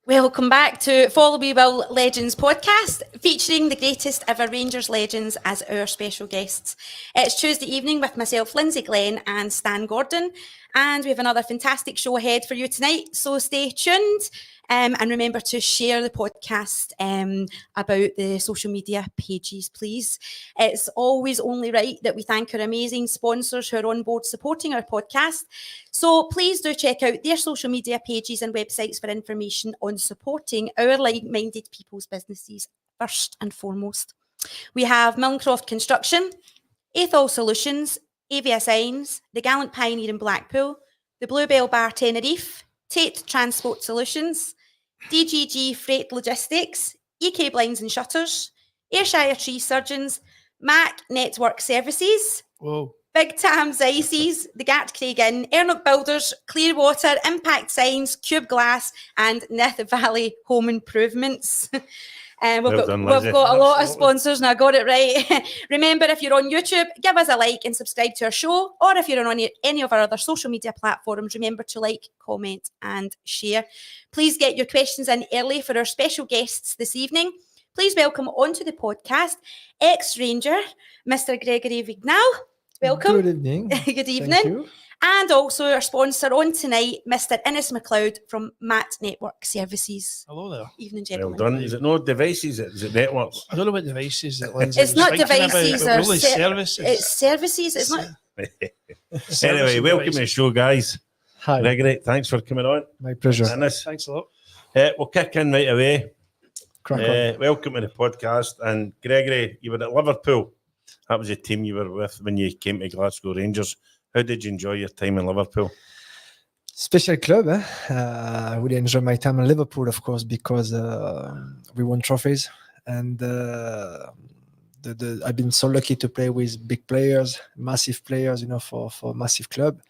Welcome back to Follow We Will Legends podcast, featuring the greatest ever Rangers legends as our special guests. It's Tuesday evening with myself, Lynsey, Glen and Stan Gordon, and we have another fantastic show ahead for you tonight, so stay tuned. And remember to share the podcast about the social media pages, please. It's always only right that we thank our amazing sponsors who are on board supporting our podcast. So please do check out their social media pages and websites for information on supporting our like-minded people's businesses first and foremost. We have Milncroft Construction, Athol Solutions, Avia Signs, The Gallant Pioneer in Blackpool, the Bluebell Bar Tenerife, Tate Transport Solutions, DGG Freight Logistics, EK Blinds and Shutters, Ayrshire Tree Surgeons, Mac Network Services, Whoa. Big Tam's Ices, The Gat Craig Inn, Ernock Builders, Clearwater, Impact Signs, Cube Glass, and Nith Valley Home Improvements. We've got a lot of sponsors, and I got it right. Remember, if you're on YouTube, give us a like and subscribe to our show. Or if you're on any of our other social media platforms, remember to like, comment and share. Please get your questions in early for our special guests this evening. Please welcome onto the podcast ex-Ranger, Mr. Grégory Vignal. Welcome. Good evening. Good evening. Thank you. And also our sponsor on tonight, Mr. Innes McLeod from Matt Network Services. Hello there. Evening, gentlemen. Well done. Is it no devices? Is it networks? I don't know what devices that Lynsey It's not devices or really services. It's services. It's not. Anyway, welcome to the show, guys. Hi. Gregory, thanks for coming on. My pleasure. Innes. Thanks a lot. We'll kick in right away. Crack on. Welcome to the podcast. And Gregory, you were at Liverpool. That was the team you were with when you came to Glasgow Rangers. How did you enjoy your time in Liverpool? Special club. I really enjoyed my time in Liverpool, of course, because we won trophies. And I've been so lucky to play with big players, massive players, for a massive club.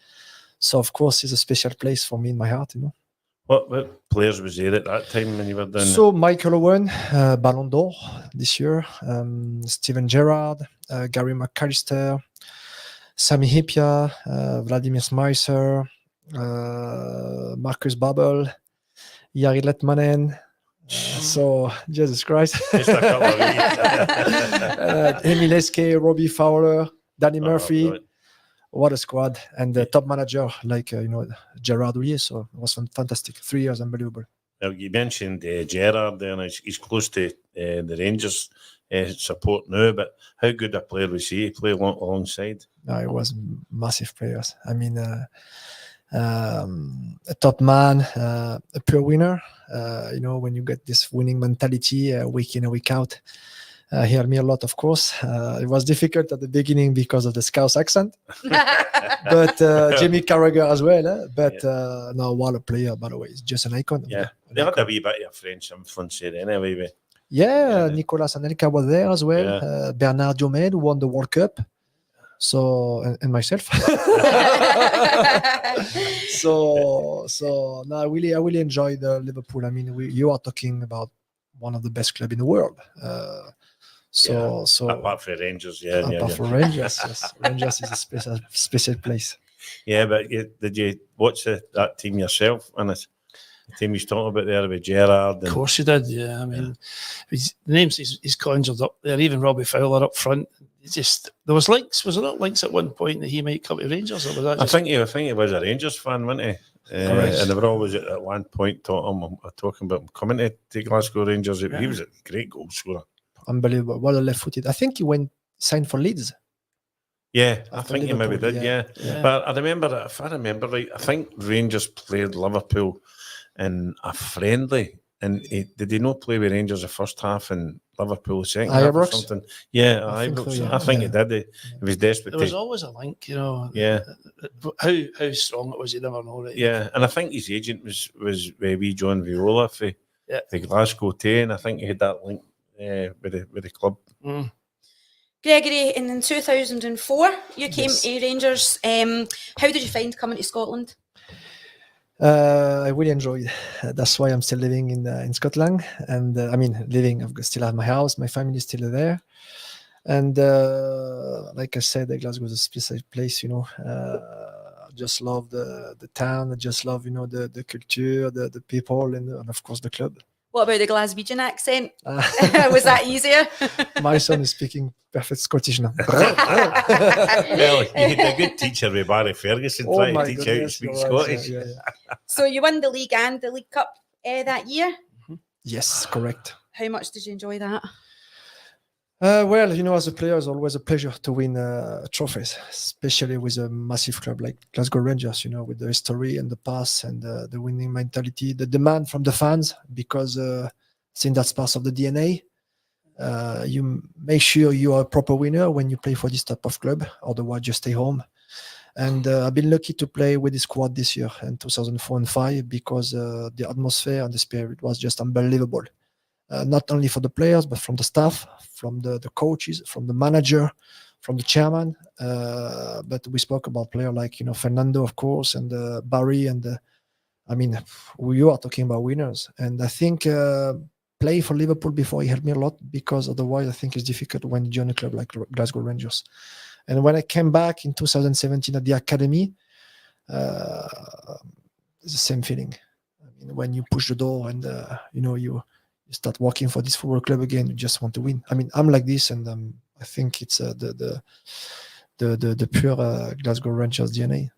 So, of course, it's a special place for me in my heart, What players was there at that time when you were down So Michael Owen, Ballon d'Or this year, Steven Gerrard, Gary McAllister, Sami Hyypiä, Vladimir Smyser, Marcus Babbel, Jari Lettmanen. So, Jesus Christ. Just a couple of weeks. Emil Eske, Robbie Fowler, Danny Murphy. Right. What a squad. And the top manager like, Gerard Houllier. So it was fantastic. 3 years, unbelievable. Well, you mentioned Gerrard there, and he's close to the Rangers support now, but how good a player was he? He played alongside. No, it was massive players. I mean, a top man, a pure winner. When you get this winning mentality week in and week out, he helped me a lot, of course. It was difficult at the beginning because of the Scouse accent, but Jimmy Carragher as well. No, what a player, by the way. He's just an icon. Yeah, they had a wee bit of French influence there anyway. Yeah, Nicolas Anelka was there as well. Yeah. Bernard Diomède, who won the World Cup. So, and myself. No, I really enjoyed Liverpool. I mean, you are talking about one of the best clubs in the world. Apart from Rangers, apart from Rangers, yes. Rangers is a special place. Yeah, but did you watch that team yourself? And the team he's talking about there with Gerrard. Of course he did, yeah. I mean, the names he's conjured up there, even Robbie Fowler up front. There was links, was there not links at one point that he might come to Rangers? Or was that I think he was a Rangers fan, wasn't he? And they were always at one point talking about him coming to Glasgow Rangers. He was a great goal scorer. Unbelievable. What a left-footed. I think he signed for Leeds. Yeah, I think he maybe Liverpool, did, yeah. But I remember that, if I remember right, I think Rangers played Liverpool in a friendly. And did he not play with Rangers the first half and Liverpool the second half or something? Yeah, I think he did. He was desperate. There was always a link, Yeah. How strong it was, you never know. Right? Yeah, and I think his agent was wee John Viola for the Glasgow Tay, and I think he had that link with the club. Mm. Grégory, in 2004, you came to Rangers. How did you find coming to Scotland? I really enjoyed. That's why I'm still living in Scotland. And I still have my house. My family is still there. And like I said, Glasgow is a special place. just love the town. I just love, the culture, the people, and of course the club. What about the Glaswegian accent? Was that easier? My son is speaking perfect Scottish now. Well, you had a good teacher with Barry Ferguson trying to teach you how to speak Scottish. Yeah. So you won the league and the League Cup that year? Yes, correct. How much did you enjoy that? Well, as a player, it's always a pleasure to win trophies, especially with a massive club like Glasgow Rangers, with the history and the past and the winning mentality, the demand from the fans, because I think that's part of the DNA. You make sure you are a proper winner when you play for this type of club, otherwise you stay home. And I've been lucky to play with the squad this year in 2004 and 5 because the atmosphere and the spirit was just unbelievable. Not only for the players, but from the staff, from the coaches, from the manager, from the chairman. But we spoke about players like, Fernando, of course, and Barry. And you are talking about winners. And I think play for Liverpool before he helped me a lot, because otherwise I think it's difficult when you join a club like Glasgow Rangers. And when I came back in 2017 at the academy, it's the same feeling. When you push the door and, you start working for this football club again, you just want to win. I'm like this, and I think it's the pure Glasgow Rangers DNA.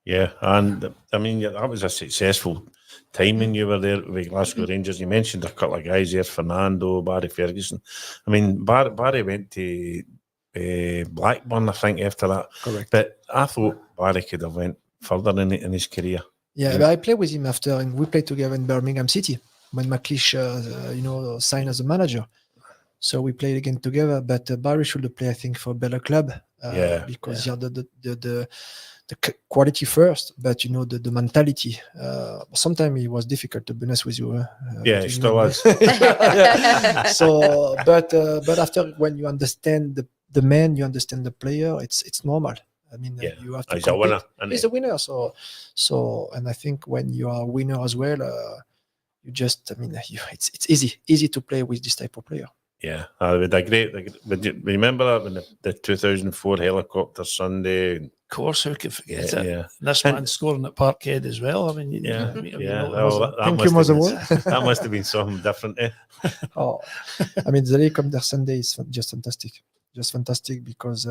Yeah, and that was a successful time when you were there with Glasgow Rangers. You mentioned a couple of guys there, Fernando, Barry Ferguson. Barry went to Blackburn, I think, after that. Correct. But I thought Barry could have went further in his career. Yeah, but I played with him after, and we played together in Birmingham City when McLeish, signed as a manager. So we played again together. But Barry should have played, I think, for a better club. Because he had the quality first, but the mentality. Sometimes it was difficult, to be honest with you. It still was. So, but after, when you understand the man, you understand the player, it's normal. You have to. He's a winner. He's a winner. So, and I think when you are a winner as well, you just, it's easy to play with this type of player. Yeah, with a great. Remember that when the 2004 helicopter Sunday? Of course, who could forget it? Yeah. This man scoring at Parkhead as well. That must have been something different. The helicopter Sunday is just fantastic because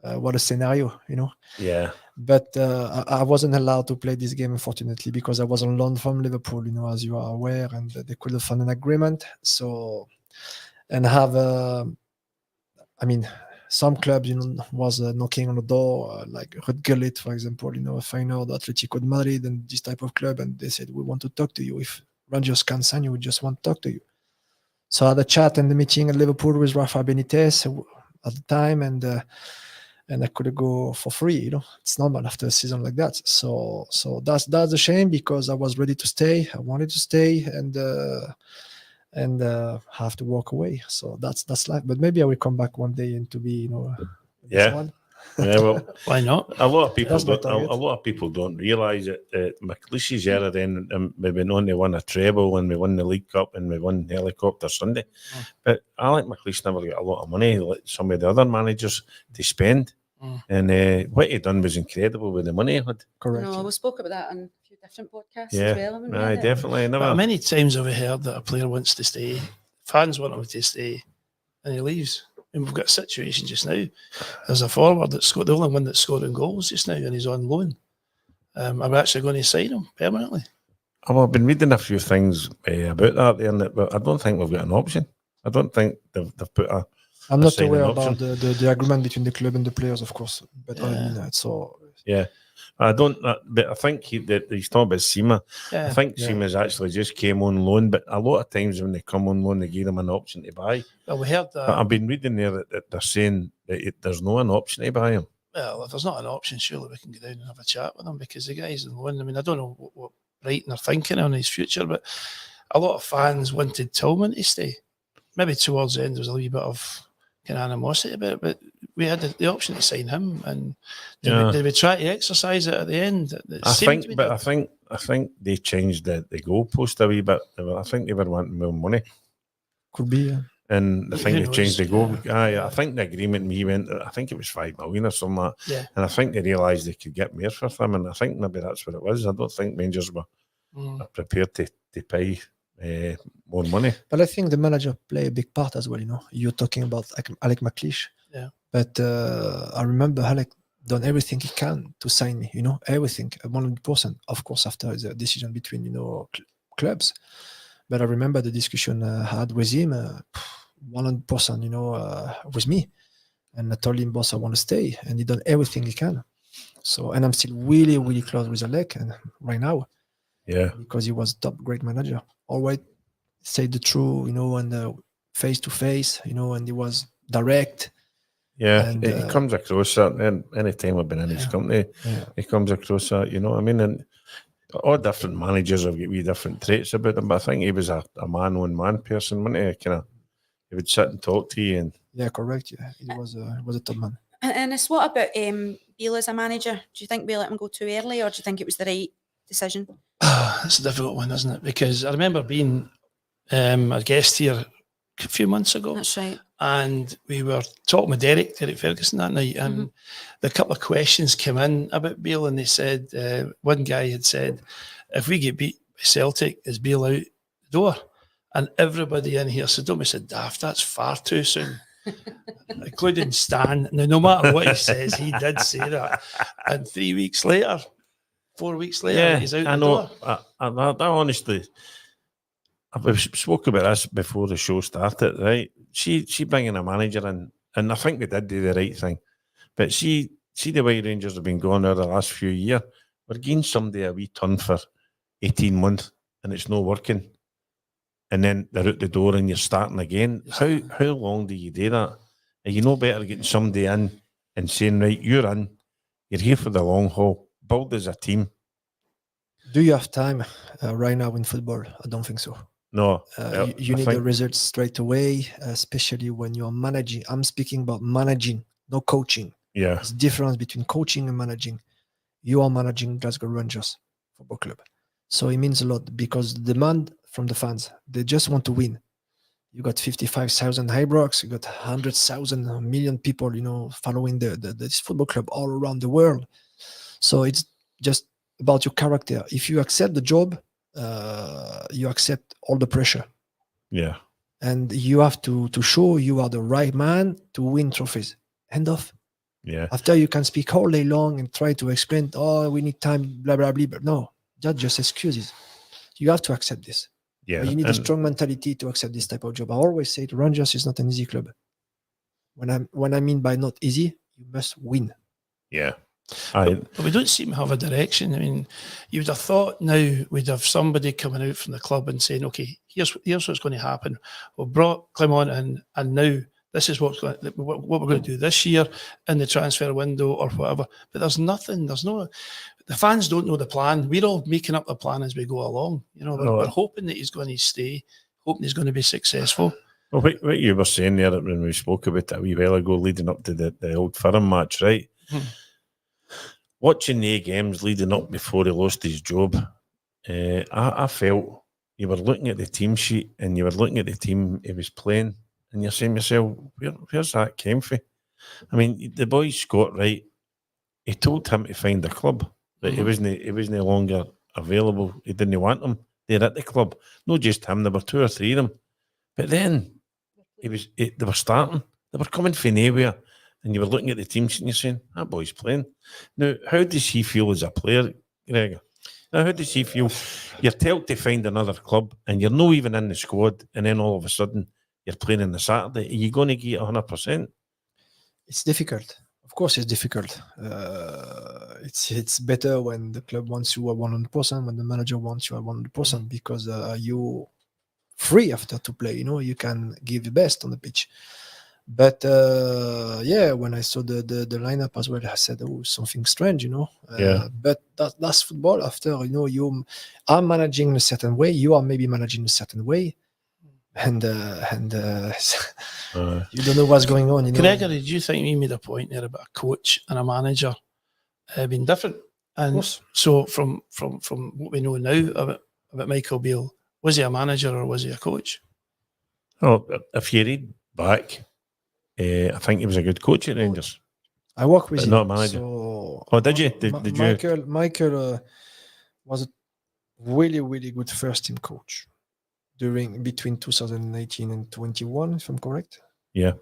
what a scenario, Yeah. But I wasn't allowed to play this game, unfortunately, because I was on loan from Liverpool, as you are aware, and they couldn't find an agreement. So, and have, some clubs, was knocking on the door, like Red Gullet, for example, Feyenoord, Atletico de Madrid, and this type of club, and they said, we want to talk to you. If Rangers can sign you, we just want to talk to you. So I had a chat and the meeting at Liverpool with Rafa Benitez at the time, and I could go for free. It's normal after a season like that. So that's a shame, because I was ready to stay. I wanted to stay, and have to walk away. So that's life. But maybe I will come back one day and to be, Yeah, well, why not? A lot of people don't realise it. McLeish's era then, we went on to win a treble, and we won the League Cup, and we won Helicopter Sunday. But Alec McLeish never got a lot of money like some of the other managers to spend. And what he done was incredible with the money he had. Correct. No, we spoke about that on a few different podcasts as well. haven't we, Aye, definitely. But many times have we heard that a player wants to stay, fans want him to stay, and he leaves. And we've got a situation just now. There's a forward that's scored, the only one that's scoring goals just now, and he's on loan. Are we actually going to sign him permanently? I've been reading a few things about that there, but I don't think we've got an option. I don't think they've put a. I'm not aware about the agreement between the club and the players, of course. But yeah. I don't. But I think he's talking about Sima. Yeah. I think Sima's actually just came on loan, but a lot of times when they come on loan, they give them an option to buy. Well, we heard that. But I've been reading there that they're saying that there's no an option to buy him. Well, if there's not an option, surely we can go down and have a chat with him, because the guy's on loan. I don't know what Brighton are thinking on his future, but a lot of fans wanted Tillman to stay. Maybe towards the end there was a little bit of kind of animosity about it, but we had the option to sign him, and did we try to exercise it at the end? I think they changed the goalpost a wee bit. I think they were wanting more money. Could be. And I think Who they changed the goal. knows? I think the agreement we went, I think it was 5 million or something like that. Yeah. And I think they realised they could get more for them. And I think maybe that's what it was. I don't think Rangers were prepared to pay more money. But I think the manager play a big part as well. You're talking about Alec McLeish. Yeah. But I remember Alec done everything he can to sign me. Everything 100%. Of course, after the decision between clubs. But I remember the discussion I had with him, 100%, with me. And I told him, boss, I want to stay. And he done everything he can. So, and I'm still really, really close with Alec and right now. Yeah. Because he was top great manager. Always say the truth, and face to face, and he was direct. Yeah, and he comes across that. And any time I've been in his company, he comes across that, I mean, and all different managers have got wee different traits about them, but I think he was a man-on-man person, wasn't he? He would sit and talk to you. And yeah, correct. Yeah, he was a top man. And what about Beale as a manager? Do you think we let him go too early, or do you think it was the right decision? It's a difficult one, isn't it? Because I remember being a guest here a few months ago. That's right. And we were talking with Derek Ferguson that night, and the couple of questions came in about Beale, and they said, one guy had said, if we get beat by Celtic, is Beale out the door? And everybody in here said, don't be so daft, that's far too soon. Including Stan. Now, no matter what he says, he did say that. And 3 weeks later, 4 weeks later, he's out the door. I honestly, we spoke about this before the show started, right? She bringing a manager in, and I think they did do the right thing. But see the way Rangers have been going over the last few years. We're giving somebody a wee turn for 18 months, and it's not working. And then they're out the door, and you're starting again. How long do you do that? Are you no better getting somebody in and saying, right, you're in, you're here for the long haul, build as a team? Do you have time right now in football? I don't think so. No. You need the results straight away, especially when you're managing. I'm speaking about managing, no coaching. Yeah. There's a difference between coaching and managing. You are managing Glasgow Rangers Football Club. So it means a lot because the demand from the fans, they just want to win. You got 55,000 Ibrox, you got 100,000 million people, following this football club all around the world. So it's just about your character. If you accept the job, you accept all the pressure. Yeah. And you have to show you are the right man to win trophies. End of. Yeah. After you can speak all day long and try to explain, we need time, blah, blah, blah. But no, that's just excuses. You have to accept this. Yeah. But you need a strong mentality to accept this type of job. I always say Rangers is not an easy club. When I mean by not easy, you must win. Yeah. But we don't seem to have a direction. I mean, you would have thought now we'd have somebody coming out from the club and saying, okay, here's what's going to happen. We've brought Clement in, and now this is what we're going to do this year in the transfer window or whatever. But there's nothing. The fans don't know the plan. We're all making up the plan as we go along. We're hoping that he's going to stay, hoping he's going to be successful. Well, what you were saying there when we spoke about it a wee while ago, leading up to the Old Firm match, right? Watching the games leading up before he lost his job, I felt you were looking at the team sheet and you were looking at the team he was playing, and you're saying to yourself, where's that came from? I mean, the boy Scott, right? He told him to find a club. That he was no longer available. He didn't want them. They're at the club. Not just him. There were 2 or 3 of them. But then they were starting. They were coming from nowhere. And you were looking at the team sheet and you're saying, that boy's playing. Now, how does he feel as a player, Gregor? Now, how does he feel? You're told to find another club and you're not even in the squad, and then all of a sudden you're playing on the Saturday. Are you going to get 100%? It's difficult. Of course, it's difficult. It's better when the club wants you at 100%, when the manager wants you at 100%, because you're free after to play. You can give the best on the pitch. But when I saw the lineup as well, I said, something strange, But that's football. After you are managing in a certain way, you are maybe managing in a certain way, and you don't know what's going on. Gregory, do you think you made a point there about a coach and a manager being different? And so from what we know now about Michael Beale, was he a manager or was he a coach? Oh, if you read back, I think he was a good coach at Rangers. I worked with But him. not a manager. So, Oh, did you? Did you? Michael was a really, really good first team coach between 2018 and 21, if I'm correct. Yeah.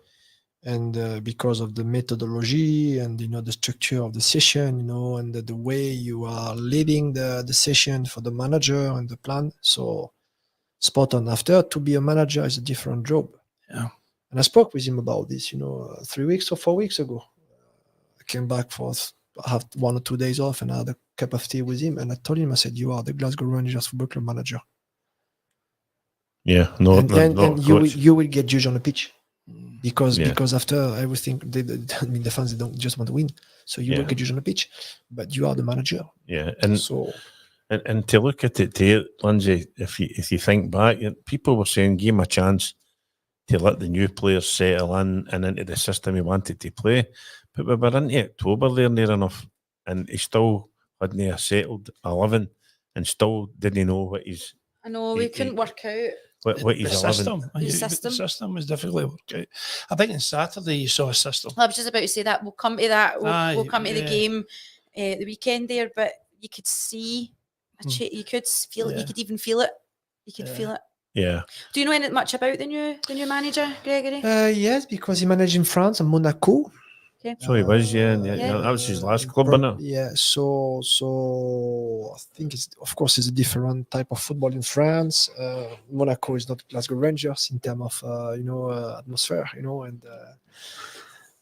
And because of the methodology and the structure of the session, and the way you are leading the session for the manager and the plan, so spot on. After, to be a manager is a different job. Yeah. And I spoke with him about this, 3 weeks or 4 weeks ago. I came back for have 1 or 2 days off and I had a cup of tea with him, and I told him, I said, you are the Glasgow Rangers Football Club manager. Yeah, and you will get judged on the pitch. Because after everything, the fans, they don't just want to win. So you will get judged on the pitch, but you are the manager. Yeah, and to look at it too, Lynsey, if you think back, people were saying give him a chance to let the new players settle in and into the system he wanted to play. But we were into October there near enough, and he still hadn't a settled 11 and still didn't know what he's... I know, we couldn't work out. What he's 11. The system was difficult to work out. I think on Saturday you saw a system. I was just about to say that. We'll come to that. We'll come to the game the weekend there, but you could see, you could feel it. You could even feel it. You could feel it. Yeah. Do you know much about the new manager, Gregory? Yes, because he managed in France and Monaco. Okay. So he was, that was his last club, wasn't it? Yeah, so I think it's a different type of football in France. Monaco is not Glasgow Rangers in terms of atmosphere,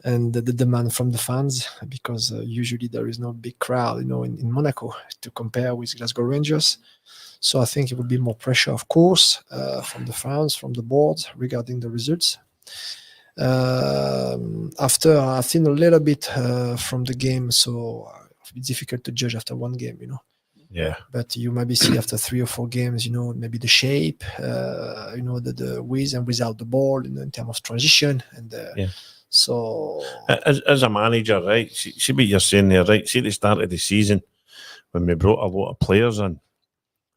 and the demand from the fans, because usually there is no big crowd, in Monaco to compare with Glasgow Rangers. So I think it would be more pressure, of course, from the fans, from the board regarding the results. After I've seen a little bit from the game, so it's difficult to judge after one game, Yeah. But you maybe see after 3 or 4 games, maybe the shape, the with and without the ball, in terms of transition, and so as a manager, right? See what you're saying there, right? See the start of the season when we brought a lot of players in.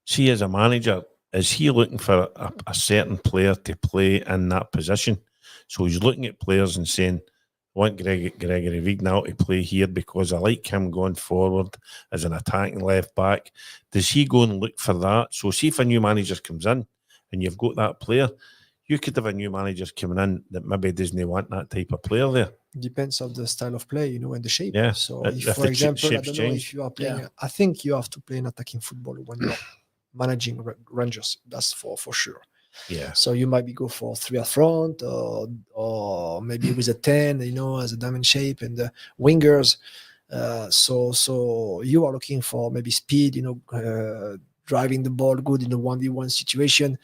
See, as a manager, is he looking for a certain player to play in that position? So he's looking at players and saying, I want Grégory Vignal to play here because I like him going forward as an attacking left back. Does he go and look for that? So see if a new manager comes in and you've got that player, you could have a new manager coming in that maybe doesn't want that type of player there. Depends on the style of play, and the shape. Yeah. So if for example, I don't know if you are playing, I think you have to play an attacking football when you're managing Rangers. That's for sure. Yeah. So you might go for 3 at front, or maybe with a 10, as a diamond shape, and the wingers. So you are looking for maybe speed, driving the ball good in a 1v1 situation,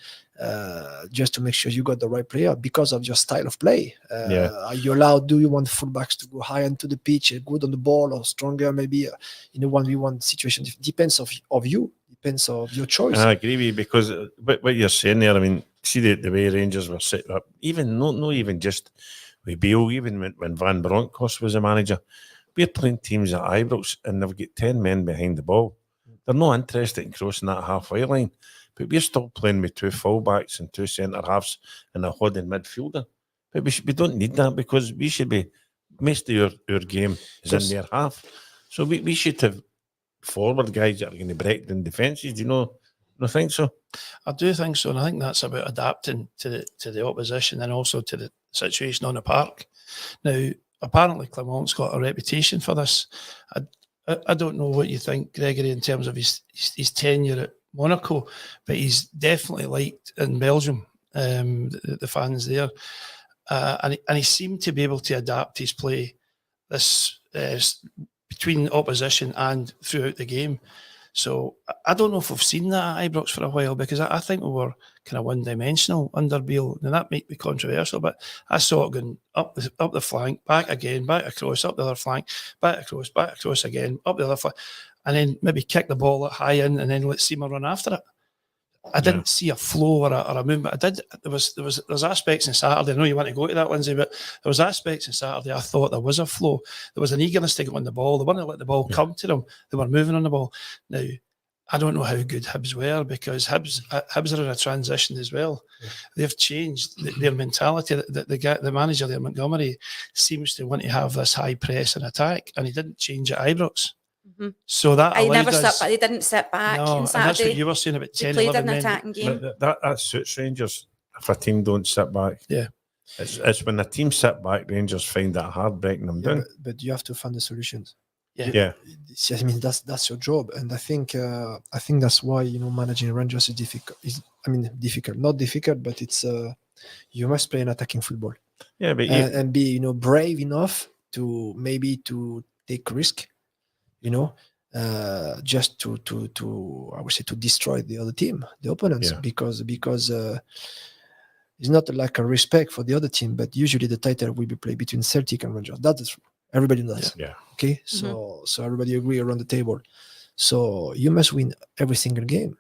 just to make sure you got the right player because of your style of play. Are you allowed? Do you want fullbacks to go high into the pitch, good on the ball, or stronger maybe in a 1v1 situation? It depends of you. Depends of your choice. I agree with you, because what you're saying there, I mean, see the way Rangers were set up, even not even just with Beale, even when Van Bronckhorst was a manager, we're playing teams at Ibrox and they've got 10 men behind the ball. They're not interested in crossing that halfway line, but we're still playing with 2 fullbacks and 2 centre halves and a holding midfielder. But we don't need that, because we should be, most of your game is in their half. So we should have forward guys that are going to break down defences. Do you know? I think so. I do think so, and I think that's about adapting to the opposition and also to the situation on the park. Now, apparently, Clement's got a reputation for this. I don't know what you think, Gregory, in terms of his tenure at Monaco, but he's definitely liked in Belgium, the fans there, and he seemed to be able to adapt his play this between opposition and throughout the game. So I don't know if we've seen that at Ibrox for a while, because I think we were kind of one-dimensional under Beale. Now, that might be controversial, but I saw it going up the flank, back again, back across, up the other flank, back across again, up the other flank, and then maybe kick the ball high in and then let Seamer run after it. I didn't see a flow or a movement. I did. There's aspects in Saturday. I know you want to go to that, Lynsey, but there was aspects in Saturday I thought there was a flow. There was an eagerness to get on the ball. They weren't let the ball come to them. They were moving on the ball. Now, I don't know how good Hibs were, because Hibs are in a transition as well. Yeah. They've changed their mentality. The manager there, Montgomery, seems to want to have this high press and attack, and he didn't change at Ibrox. Mhm. So that I allowed never us. sat back. They didn't sit back. No, on and that's Saturday. what you were saying about They 10, played 11 an men. attacking game. That suits Rangers if a team don't sit back. Yeah. It's when a team sit back, Rangers find it hard breaking them down. But you have to find the solutions. Yeah. I mean, that's your job, and I think that's why managing Rangers is difficult. Difficult, not difficult, but it's you must play an attacking football. Yeah, but and be brave enough to maybe to take risk, just to I would say to destroy the other team, the opponents, Yeah. because it's not like a respect for the other team, but usually the title will be played between Celtic and Rangers. That is true. Everybody knows. Yeah. Okay, so everybody agree around the table. So you must win every single game.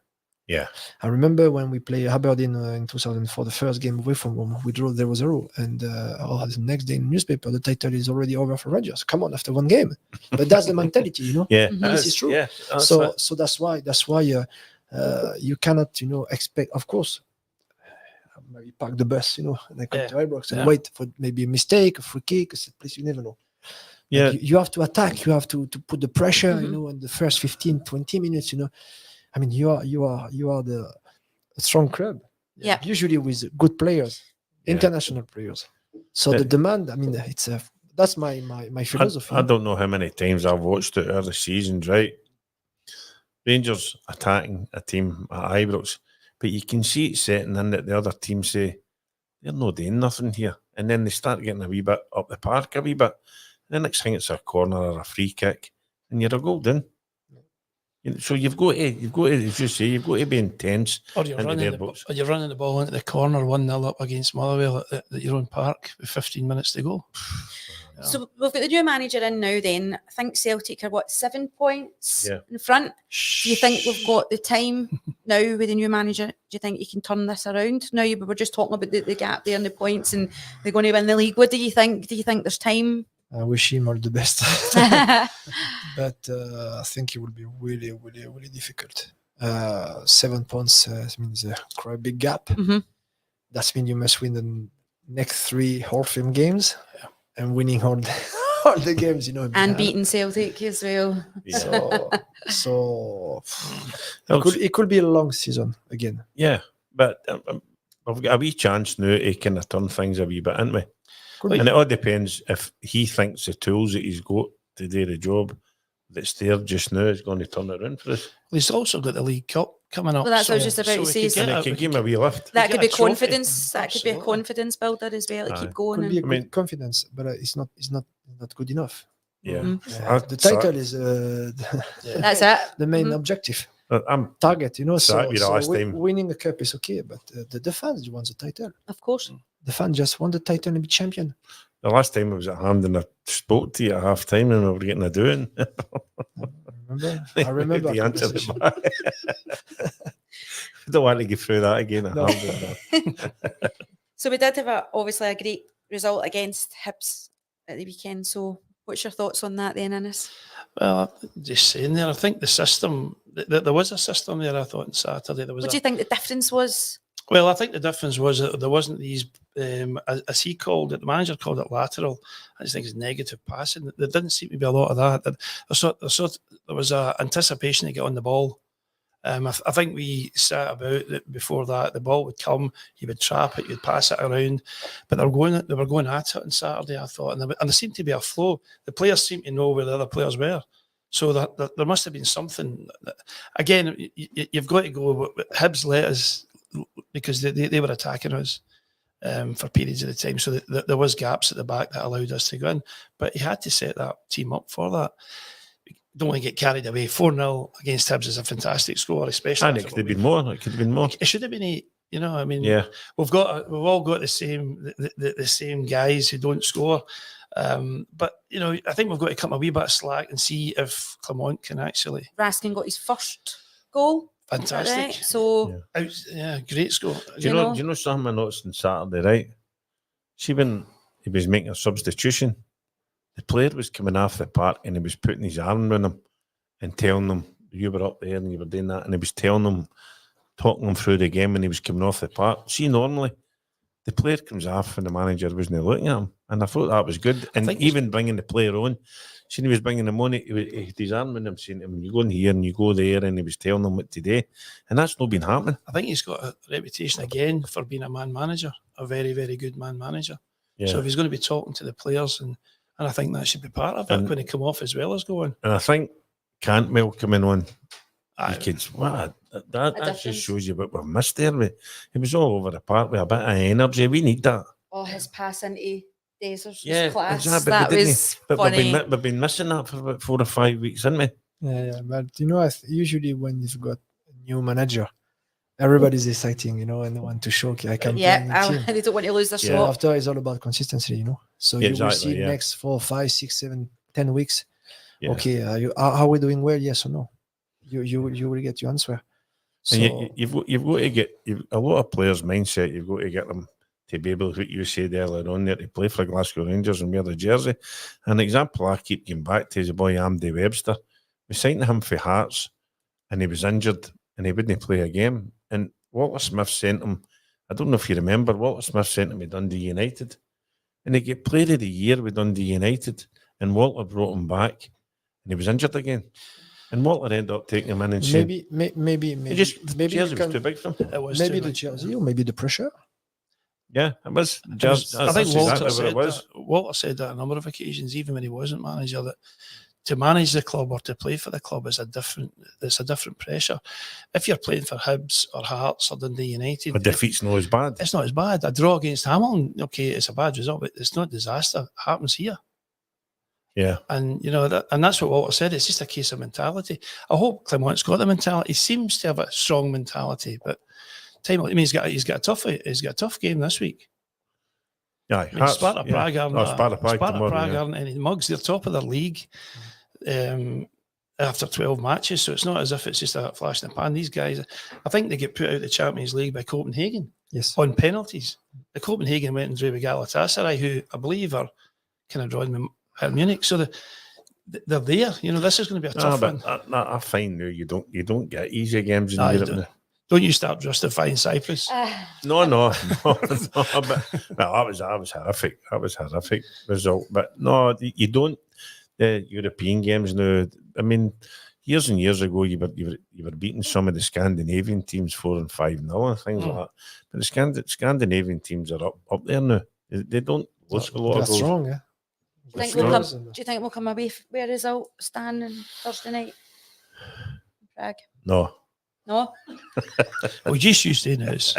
Yeah. I remember when we played Aberdeen in 2004, the first game away from home, we drew 0-0, and the next day in the newspaper, the title is already over for Rangers. Come on, after one game. But that's the mentality, Yeah, This is true. Yeah, So that's why you cannot expect, of course, maybe park the bus, and then come to Ibrox and wait for maybe a mistake, a free kick, a set place. You never know. Yeah. You have to attack. You have to put the pressure, in the first 15, 20 minutes. I mean, you are the strong club. Yeah. Usually with good players, international players. So the demand. I mean, that's my philosophy. I don't know how many times I've watched it early seasons. Right, Rangers attacking a team at Ibrox, but you can see it setting in that the other team say they're not doing nothing here, and then they start getting a wee bit up the park, a wee bit. And the next thing it's a corner or a free kick, and you're a goal down. So you've got to, as you say, you've got to be intense. Or you're running the ball into the corner 1-0 up against Motherwell at your own park with 15 minutes to go. So we've got the new manager in now then. I think Celtic are 7 points in front. Do you think we've got the time now with the new manager? Do you think you can turn this around? Now we were just talking about the gap there and the points, and they're going to win the league. What do you think? Do you think there's time? I wish him all the best. But I think it will be really, really, really difficult. 7 points means quite a big gap. That means you must win the next 3 Hall-of-Fame games and winning all the games, and beating Celtic as well. So it could be a long season again. Yeah, but we've got a wee chance now to kind of turn things a wee bit, haven't we? And it all depends if he thinks the tools that he's got to do the job that's there just now is going to turn it around for us. Well, he's also got the League Cup coming up. Well, that's what I was just about to say. And it can give him a wee lift. That could get be a trophy. confidence. That could be a confidence builder as well to keep going. Could be a good confidence, but it's not good enough. Yeah. The title is that's it. the main objective. I'm target, So winning the cup is okay, but the fans want the title. Of course. The fans just want the title and be champion. The last time I was at Hampden, I spoke to you at half time and we were getting a doing. I remember. The answer to I don't want to get through that again at Hampden. So we did have obviously a great result against Hibs at the weekend. So what's your thoughts on that then, Innes? Well, just saying there, I think the system, there was a system there, I thought, on Saturday. What do you think the difference was? Well, I think the difference was that there wasn't these, as he called it, the manager called it lateral. I just think it's negative passing. There didn't seem to be a lot of that. There was a anticipation to get on the ball. I think we sat about that before that. The ball would come, you would trap it, you'd pass it around. But they were going at it on Saturday, I thought. And there seemed to be a flow. The players seemed to know where the other players were. So there must have been something. Again, you've got to go. Hibs let us, because they were attacking us for periods of the time. So there was gaps at the back that allowed us to go in. But he had to set that team up for that. Don't want to get carried away. 4-0 against Hibs is a fantastic score, especially. And it could have been more. It could have been more. It should have been 8. I mean, we've all got the same guys who don't score. But I think we've got to cut a wee bit of slack and see if Clement can actually. Raskin got his first goal. Fantastic. Right? So great score. Do you know something I noticed on Saturday, right? See, when he was making a substitution, the player was coming off the park and he was putting his arm around him and telling them you were up there and you were doing that, and he was talking them through the game when he was coming off the park. See, normally the player comes off and the manager wasn't looking at him, and I thought that was good. And even bringing the player on, see, he was bringing him on. He had his arm in him, saying to him, "You go in here and you go there," and he was telling them what to do, and that's not been happening. I think he's got a reputation again for being a man manager, a very, very good man manager. Yeah. So if he's going to be talking to the players, and I think that should be part of it when he come off as well as going. And I think Cantwell coming on, that just shows you what we've missed there. He was all over the park with a bit of energy. We need that. Oh, his pass into Dazer's class. Exactly. That was funny. We've been missing that for about 4 or 5 weeks, haven't we? Yeah. But, you know, usually when you've got a new manager, everybody's exciting, you know, and they want to show, okay, I can play in the team. They don't want to lose their spot. After, it's all about consistency, you know. So you will see next 4, 5, 6, 7, 10 weeks. Yeah. Okay, are we doing well? Yes or no? You will get your answer. So and you've got to get a lot of players' mindset. You've got to get them to be able, what you said earlier on there, to play for Glasgow Rangers and wear the jersey. An example I keep getting back to is the boy Andy Webster. We signed him for Hearts, and he was injured, and he wouldn't play a game. And Walter Smith sent him. I don't know if you remember. Walter Smith sent him to Dundee United, and he get Player of the Year with Dundee United. And Walter brought him back, and he was injured again. And Walter ended up taking him in and saying, maybe jersey was too big for him. It was maybe the jersey, or maybe the pressure. Yeah, it was. I think Walter said that on a number of occasions, even when he wasn't manager, that to manage the club or to play for the club is a different pressure. If you're playing for Hibs or Hearts or Dundee United, a defeat's not as bad. It's not as bad. A draw against Hamilton, okay, it's a bad result, but it's not disaster. It happens here. Yeah. And you know that's what Walter said. It's just a case of mentality. I hope Clement's got the mentality. He seems to have a strong mentality, but he's got a tough game this week. Yeah, Sparta Prague aren't any mugs. They're top of their league after 12 matches, so it's not as if it's just a flash in the pan. These guys, I think they get put out of the Champions League by Copenhagen on penalties. The Copenhagen went and drew with Galatasaray, who I believe are kind of drawing them at Munich. So they're there. You know, this is going to be a tough one. I find now you don't get easy games in Europe. Don't you start justifying Cyprus? No. But that was horrific. That was horrific result. But no, you don't. The European games now. I mean, years and years ago, you were beating some of the Scandinavian teams 4 and 5-0 and things like that. But the Scandinavian teams are up there now. They don't lose a lot of goals. That's wrong, yeah. Do you think we'll come away with a result, Stan, on Thursday night? Prague? No. No? We just used to this.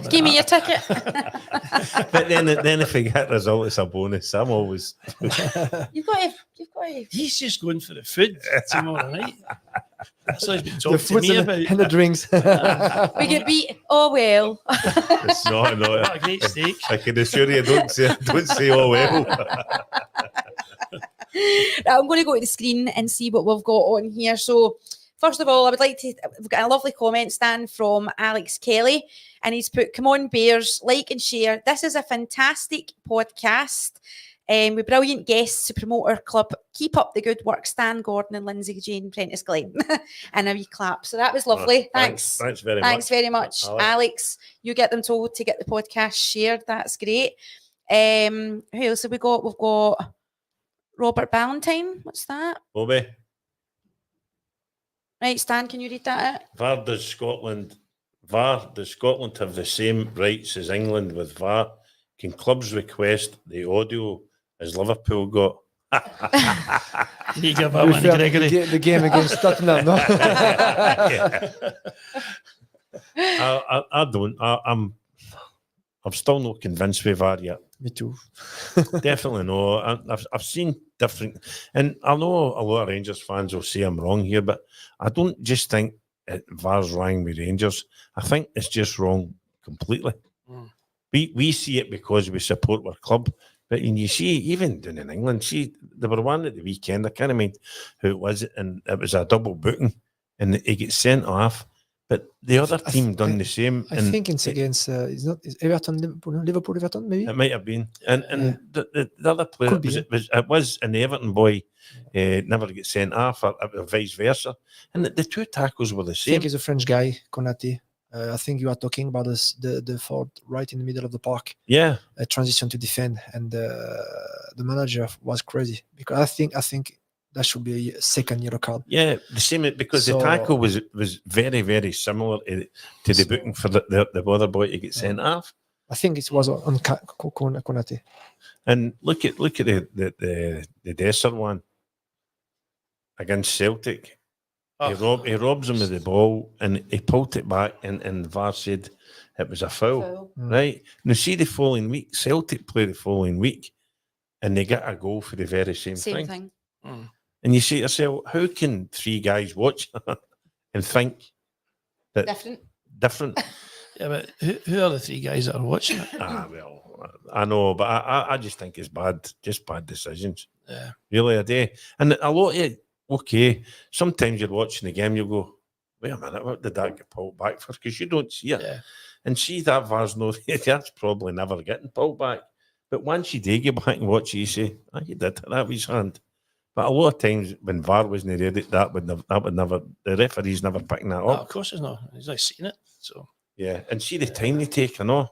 Give me your ticket. But then if we get a result, it's a bonus. I'm always. You've got to. He's just going for the food tomorrow night. That's what he's been talking to me about. And the drinks. We get beat. Oh well. It's not. What a great steak. I can assure you, don't say oh well. I'm going to go to the screen and see what we've got on here. So, first of all, I would like to. We've got a lovely comment, Stan, from Alex Kelly, and he's put, "Come on, Bears, like and share. This is a fantastic podcast. With brilliant guests to promote our club. Keep up the good work, Stan Gordon and Lynsey Jane Prentice Glen." And a wee clap. So that was lovely. Thanks very much, Alex. You get them told to get the podcast shared. That's great. Who else have we got? We've got Robert Ballantyne. What's that? Bobby. Right, Stan, can you read that out? VAR, does Scotland have the same rights as England with VAR? Can clubs request the audio as Liverpool got? You give that one, Grégory. The game against Tottenham, no? I don't. I'm still not convinced with VAR yet. Me too. Definitely no. I've seen different, and I know a lot of Rangers fans will say I'm wrong here, but I don't just think VAR's wrong with Rangers. I think it's just wrong completely. We see it because we support our club, but when you see, even down in England, there were one at the weekend, I can't remember who it was, and it was a double booking, and he gets sent off But the other team done the same. I think it's against is Everton, Liverpool, Everton, maybe. It might have been, and the other player Could be, it was an Everton boy, never get sent off, or vice versa, and the two tackles were the I same. think he's a French guy, Konate. I think you are talking about the forward right in the middle of the park. Yeah, A transition to defend, and the manager was crazy because I think that should be a second yellow card. Yeah, the same because the tackle was very, very similar to the booking for the other boy to get sent off. I think it was on Konate. And look at the Dessert one against Celtic. He robs him of the ball and he pulled it back, and VAR said it was a foul. Right? Now, see the following week, Celtic play the following week, and they get a goal for the very same thing. And you say to yourself, how can three guys watch and think that different? Yeah, but who are the three guys that are watching it? Well, I know, but I just think it's bad decisions. Yeah. Really, a day. And a lot of it, okay, sometimes you're watching the game, you go, wait a minute, what did that get pulled back for? Because you don't see it. Yeah. And see that VAR's no, that's probably never getting pulled back. But once you do get back and watch it, you say, you did, that was his hand. But a lot of times when VAR wasn't ready, that would never, the referee's never picking that up. No, of course he's not. He's not seen it. So yeah, and see the time they take, I know.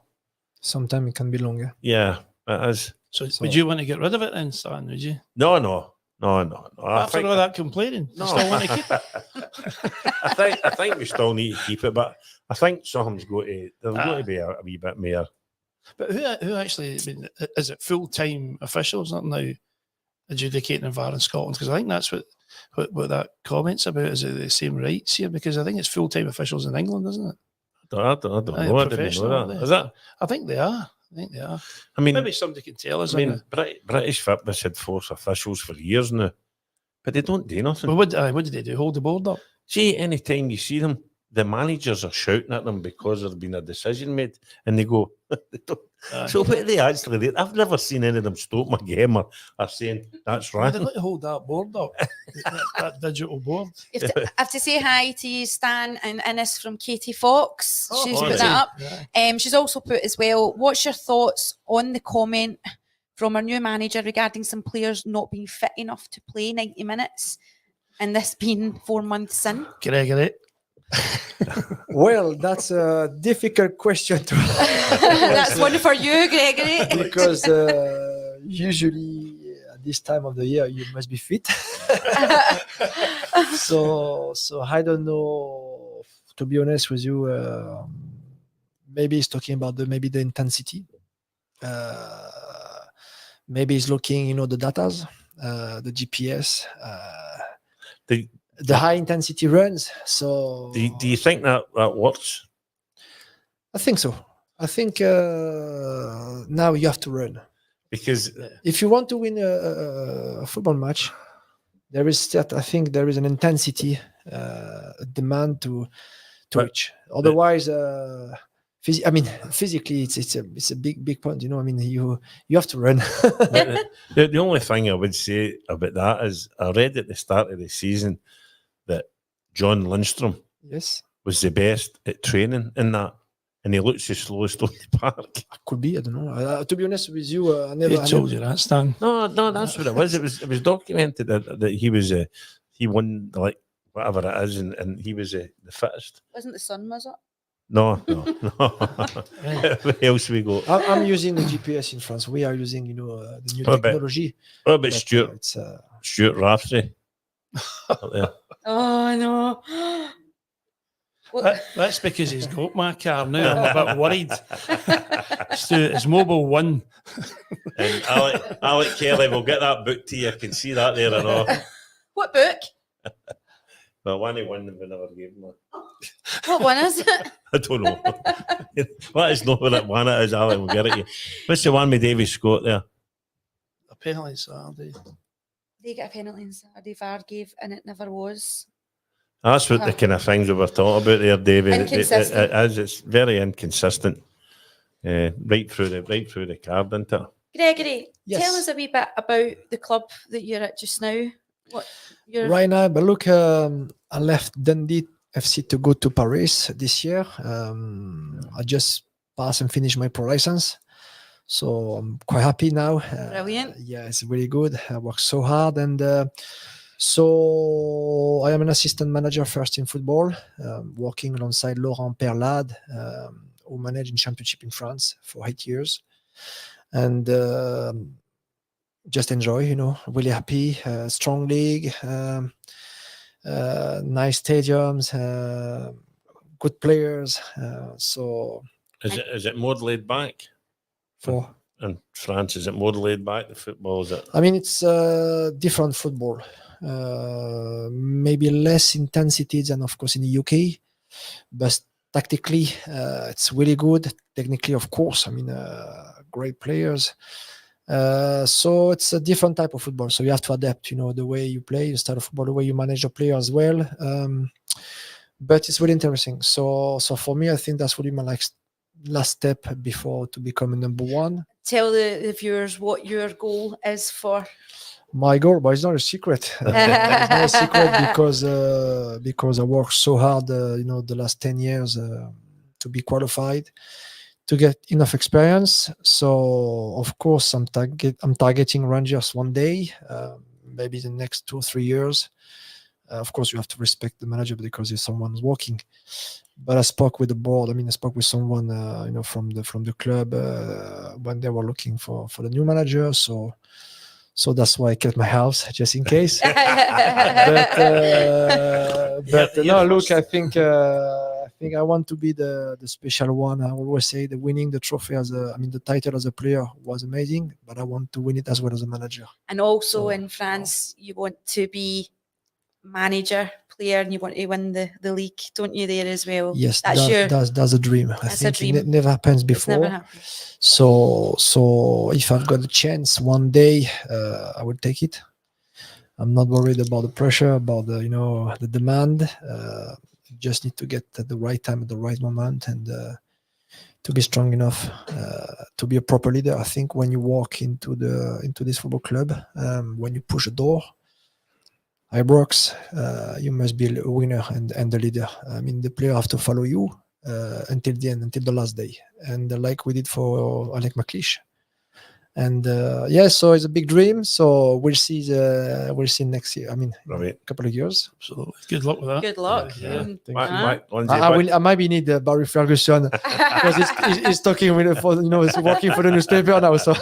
Sometimes it can be longer. Yeah, it is. So would you want to get rid of it then, Stan, would you? No. After all that complaining, you still want to keep it? I think we still need to keep it, but I think something's there's got to be a wee bit more. But who actually, I mean, is it full-time officials that now adjudicating VAR in Scotland? Because I think that's what that comment's about. Is it the same rights here? Because I think it's full-time officials in England, isn't it? I don't know. I didn't know that. Is that? I think they are. I mean, maybe somebody can tell us. I mean, British Fitness had force officials for years now, but they don't do nothing. But what did they do? Hold the board up? See, anytime you see them, the managers are shouting at them because there's been a decision made, and they go, so what are they actually do? I've never seen any of them stop my game or saying, that's right. They've got to hold that board up, that digital board. I have to say hi to you, Stan and Innes from Katie Fox. She's put that up. Yeah. She's also put as well, what's your thoughts on the comment from our new manager regarding some players not being fit enough to play 90 minutes and this being 4 months in? Grégory. Well, that's a difficult question to That's one for you, Grégory. Because usually at this time of the year you must be fit. so I don't know, to be honest with you. Maybe he's talking about the intensity. Maybe he's looking, the datas, the GPS, the high intensity runs. So do you think that works? I think so. I think now you have to run, because if you want to win a football match, there is an intensity, a demand to reach. Otherwise, physically, it's a big point. You have to run. The only thing I would say about that is I read at the start of the season that John Lindstrom was the best at training in that, and he looks the slowest on the park. Could be, I don't know. To be honest with you, I never told you that, Stan. No, that's what it was. It was documented that he was he won like whatever it is, and he was the fittest. Wasn't the sun, was it? No. Where else we go? I'm using the GPS in France. We are using, the new technology. What about Stuart Rafferty? Oh no. That's because he's got my car now. I'm a bit worried. It's Mobile One. And Alec Kelly will get that book to you. I can see that there and all. What book? Well, one he won, we never gave him one. What one is it? I don't know. Let us know what one it is, Alec. We'll get it. What's the one with Davy Scott there? A penalty Saturday. They get a penalty on Saturday. VAR gave, and it never was. That's what the kind of things we were talking about there, David. Inconsistent. It is. It's very inconsistent. Right through the card, isn't it? Grégory, tell us a wee bit about the club that you're at just now. Right now, but look, I left Dundee FC to go to Paris this year. I just passed and finished my pro license. So I'm quite happy now. Brilliant. Yeah, it's really good. I worked so hard. And so I am an assistant manager first in football, working alongside Laurent Perlade, who managed in championship in France for 8 years. And just enjoy, really happy, strong league, nice stadiums, good players. So is it more laid back? For in France, is it more laid back, the football? Is it? I mean, it's different football. Maybe less intensity than, of course, in the UK, but tactically, it's really good. Technically, of course, I mean, great players. So it's a different type of football. So you have to adapt, the way you play, the style of football, the way you manage the player as well. But it's really interesting. So for me, I think that's really my last step before to become a number one. Tell the viewers what your goal is for. My goal, but it's not a secret. It's not a secret because I worked so hard, the last 10 years to be qualified, to get enough experience. So of course I'm targeting Rangers one day, maybe the next 2 or 3 years. Of course you have to respect the manager because if someone's working. But I spoke with the board. I spoke with someone, from the club when they were looking for the new manager. So that's why I kept my house just in case. But no, look, I think I want to be the special one. I always say the winning the trophy the title as a player was amazing, but I want to win it as well as a manager. And also in France, you want to be manager, player, and you want to win the league, don't you, there as well? Yes, that's a dream. I think it never happens before. Never happened. So if I've got a chance one day, I will take it. I'm not worried about the pressure, about the demand. You just need to get at the right time, at the right moment, and to be strong enough to be a proper leader. I think when you walk into this football club, when you push a door, Ibrox, you must be a winner and the leader. The player have to follow you until the end, until the last day, and like we did for Alec McLeish. And so it's a big dream. So we'll see next year. A couple of years. Absolutely. Good luck with that. Good luck. I maybe need Barry Ferguson because he's talking with he's working for the newspaper now. So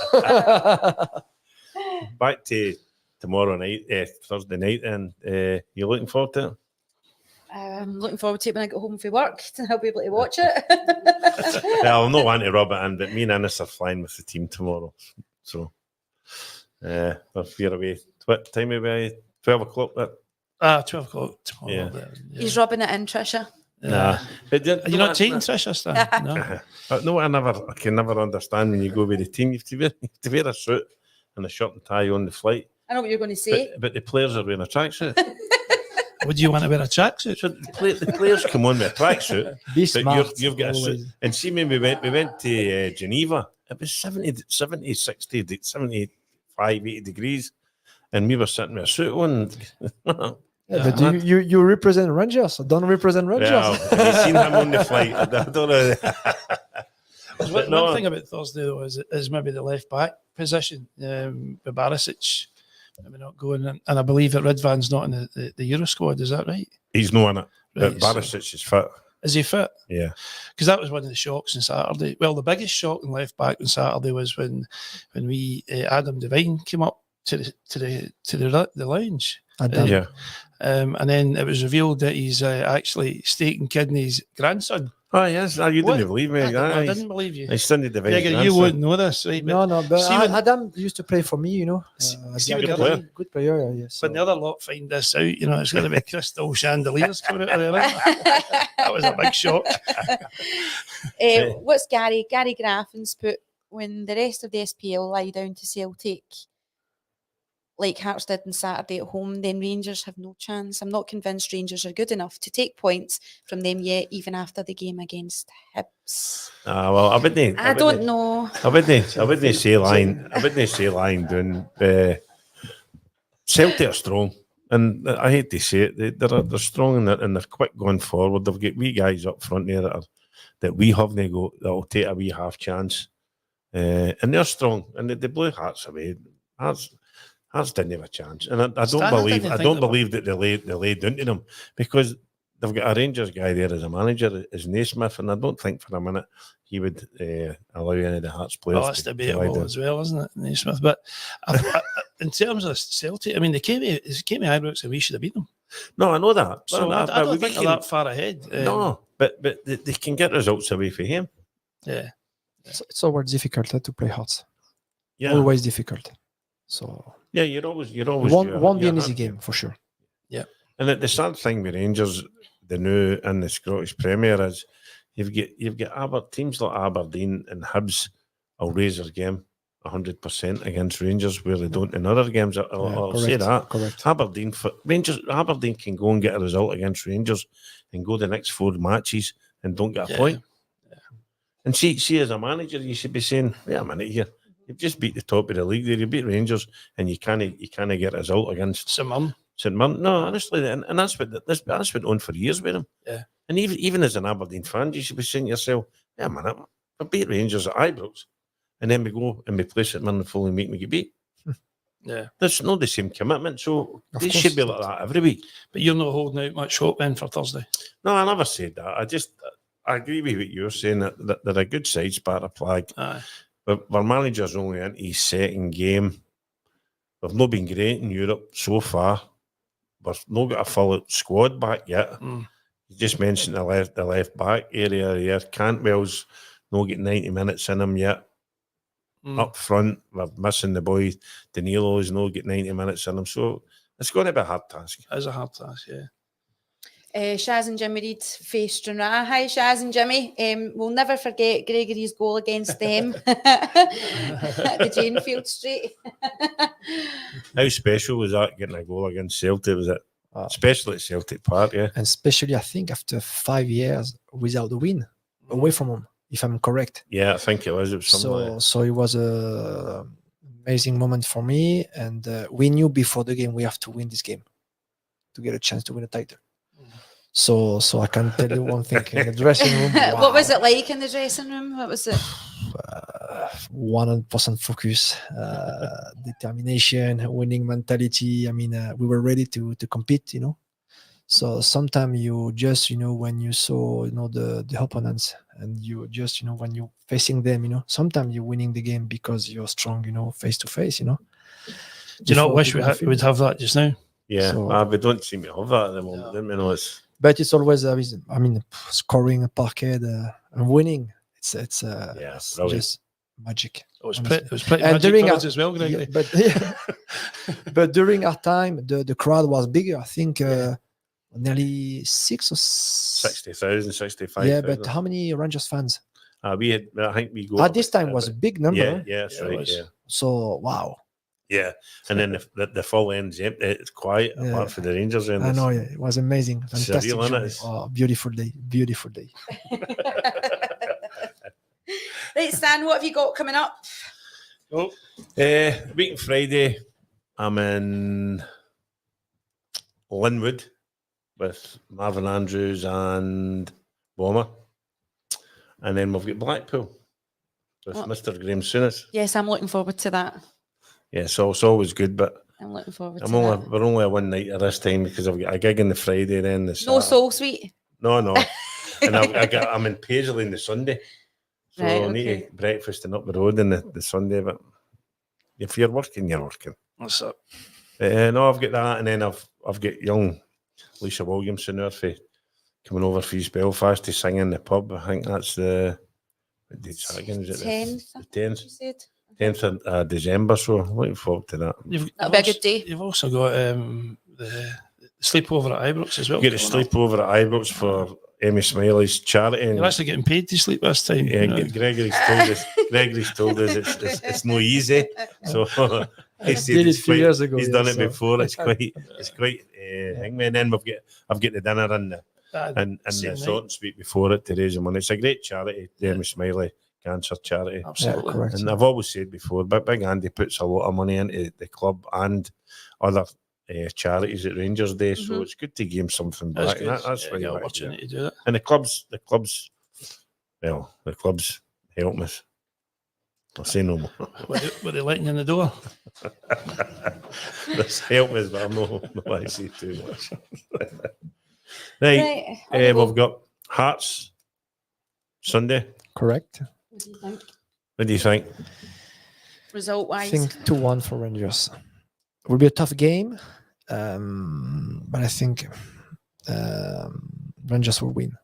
back to tomorrow night, Thursday night, and you're looking forward to it? I'm looking forward to it when I get home from work, and I'll be able to watch it. Well, I'm not wanting to rub it in, but me and Innes are flying with the team tomorrow. So we're away. What time are we? 12 o'clock? 12 o'clock tomorrow. Yeah. He's rubbing it in, Trisha. Nah. You're not taking Trisha, Stan? No. No, I can never understand when you go with the team. You have to wear a suit and a shirt and tie on the flight. I know what you're going to say. But the players are wearing a tracksuit. Would you want to wear a tracksuit? So the players come on with a tracksuit. Be smart. You've got a suit. And see, when we went to Geneva, it was 70, 60, 75, 80 degrees. And we were sitting with a suit on. But you represent Rangers, so don't represent Rangers. Yeah, have you seen him on the flight? I don't know. One thing about Thursday, though, is maybe the left back position. With Barisic maybe not going in. And I believe that Ridvan's not in the Euro squad, is that right? He's not in it. Right, but Barisic is fit. Is he fit? Yeah. Because that was one of the shocks on Saturday. Well, the biggest shock in left back on Saturday was when we Adam Devine came up to the lounge. Yeah. And then it was revealed that he's actually Steak and Kidney's grandson. Oh, yes. No, you didn't believe me. I didn't believe you. He's Cindy Devine's grandson. You wouldn't know this, right? No, but Adam used to play for me, Good player, yes. When the other lot find this out, it's going to be crystal chandeliers coming out of there. That was a big shock. What's Gary Graffin's put when the rest of the SPL lie down to Celtic, like Hearts did on Saturday at home, then Rangers have no chance. I'm not convinced Rangers are good enough to take points from them yet, even after the game against Hibs. Well, I don't know. I wouldn't say lying down. Celtic are strong. And I hate to say it, they're strong and they're quick going forward. They've got wee guys up front there that we have that'll take a wee half chance. And they're strong, and they blew Hearts away. Hearts didn't have a chance, and I don't believe that they laid into them, because they've got a Rangers guy there as a manager, is Naismith, and I don't think for a minute he would allow any of the Hearts players. Oh, that's debatable as well, isn't it, Naismith? But in terms of Celtic, I mean, they came to Ibrox and we should have beat them. No, I know that. So I don't think they're that far ahead. No, but they can get results away from him. Yeah. It's always difficult to play Hearts. Yeah, always difficult. So yeah, you're always won't be an easy game for sure. Yeah, and the sad thing with Rangers, the new and the Scottish Premier, is you've got teams like Aberdeen and Hibs will raise their game 100% against Rangers, where they don't in other games. I'll say that. Correct. Aberdeen can go and get a result against Rangers and go the next 4 matches and don't get a point. And see, as a manager, you should be saying, "Wait a minute here, you've just beat the top of the league there. You beat Rangers, and you can't get a result against St Mirren. No, honestly, and that's what went on for years with them. Yeah, and even as an Aberdeen fan, you should be saying to yourself, "Yeah, man, I beat Rangers at Ibrox, and then we go and we play St Mirren the following week and we get beat." Yeah, there's not the same commitment, so they should be like that every week. But you're not holding out much hope then for Thursday. No, I never said that. I agree with what you're saying, that they're a good side, Sparta Flag. Aye. But our manager's only in his second game. We've not been great in Europe so far. We've not got a full squad back yet. You just mentioned the left back area here. Cantwell's not getting 90 minutes in him yet. Up front, we're missing the boy. Danilo's not getting 90 minutes in him. So it's going to be a hard task. It is a hard task, yeah. Shaz and Jimmy Reid faced Stranraer. Hi, Shaz and Jimmy. We'll never forget Gregory's goal against them at the Janefield Street. How special was that, getting a goal against Celtic? Was it especially at Celtic Park? Yeah, and especially I think after 5 years without the win away from home, if I'm correct. Yeah, I think it was. So it was a amazing moment for me, and we knew before the game we have to win this game to get a chance to win a title. So I can tell you one thing, in the dressing room. Wow. What was it like in the dressing room? What was it? 100% focus, determination, winning mentality. I mean, we were ready to compete, So sometimes you just, when you saw, the opponents, and you just, when you're facing them, sometimes you're winning the game because you're strong, face to face, Do you not wish we'd have that just now? Yeah, so, we don't seem to have that at the moment. But it's always, scoring a parquet and winning. It's just magic. It was pretty magic during for us as well, Gregory. But during our time, the crowd was bigger. I think nearly 60,000, 65,000. Yeah, but how many Rangers fans? I think we go at this time was a big number. Yeah, that's right. Yeah. So wow. Yeah, and then the full end's empty. It's quiet apart for the Rangers end. I know. Yeah, it was amazing. Fantastic. Beautiful day. Beautiful day. Right, Stan, what have you got coming up? Week on Friday, I'm in Linwood with Marvin Andrews and Bomber. And then we've got Blackpool with Mr. Graham Souness. Yes, I'm looking forward to that. Yeah, so it's always good, but I'm looking forward to that. We're only a one night at this time because I've got a gig on the Friday, then the Saturday. No Soul Suite? No. And I'm in Paisley on the Sunday. So right, I need to eat breakfast and up the road on the Sunday, but if you're working, you're working. What's up? No, I've got that, and then I've got young Lisa Williamson there coming over for East Belfast to sing in the pub. I think that's the 10th. The 10th. 10th of December, so looking forward to that. That'll be a good day. You've also got the sleepover at Ibrox as well. Get a sleepover at Ibrox for Emmy Smiley's charity. You're actually getting paid to sleep this time. Yeah, Gregory's told us it's no easy. So he said a few years ago. He's done it before. It's quite and then I've got the dinner and the sort and speak before it to raise the money. It's a great charity, the Emmy Smiley Cancer Charity. Absolutely. Correct. And I've always said before, Big Andy puts a lot of money into the club and other charities at Rangers Day, so it's good to give him something That's back. good. That's yeah, what the you want to opportunity do. to do it. And the clubs, well, the clubs help us. I'll say no more. Were they letting you in the door? That's help us, but I'm not I say too much. Right, we've got Hearts Sunday. Correct. What do you think? What do you think? I Result-wise? think 2-1 for Rangers. It will be a tough game, but I think Rangers will win.